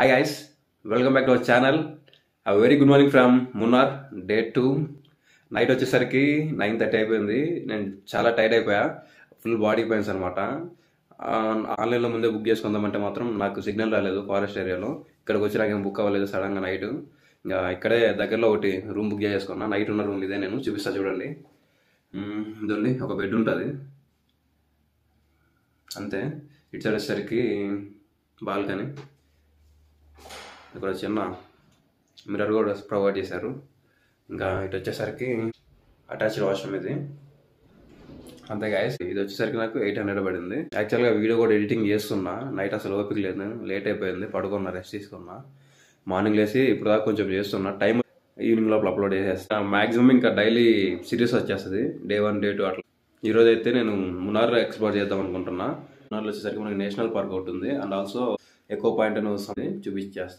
Hi guys, welcome back to our channel. A very good morning from Munnar, day 2. Night వచ్చేసరికి 9:30 అయిపోయింది. నేను చాలా tired అయిపోయా, full body pains అనమాట. ఆన్లైన్లో ముందే బుక్ చేసుకుందామంటే మాత్రం నాకు సిగ్నల్ రాలేదు ఫారెస్ట్ ఏరియాలో. ఇక్కడికి వచ్చి నాకేం బుక్ అవ్వలేదు సడన్గా నైట్. ఇంకా ఇక్కడే దగ్గరలో ఒకటి రూమ్ బుక్ చేసుకున్నా. నైట్ ఉన్న రూమ్ ఇదే, నేను చూపిస్తా చూడండి. ఇదండి, ఒక బెడ్ ఉంటుంది అంతే. ఇటు సైడ్ వచ్చేసరికి బాల్కనీ, ఇక్కడ చిన్న మిర్రర్ కూడా ప్రొవైడ్ చేశారు. ఇంకా ఇటు వచ్చేసరికి అటాచ్డ్ వాష్రూమ్ ఇది అంతే గాయస్. ఇది వచ్చేసరికి నాకు 800 పడింది. యాక్చువల్గా వీడియో కూడా ఎడిటింగ్ చేస్తున్నా, నైట్ అసలు ఓపిక లేదు, లేట్ అయిపోయింది, పడుకున్నా, రెస్ట్ తీసుకున్నా. మార్నింగ్ లేసి ఇప్పుడు దాకా కొంచెం చేస్తున్నా, టైం ఈవినింగ్ లోపల అప్లోడ్ చేసేస్తా. మాక్సిమం ఇంకా డైలీ సిరీస్ వచ్చేస్తుంది, డే 1 డే 2 అట్లా. ఈరోజు అయితే నేను మున్నార్ ఎక్స్ప్లోర్ చేద్దాం అనుకుంటున్నా. మున్నార్లో వచ్చేసరికి మనకి నేషనల్ పార్క్ ఒకటి ఉంది, అండ్ ఆల్సో ఎకో పాయింట్ అని వస్తుంది, చూపించేస్తాను.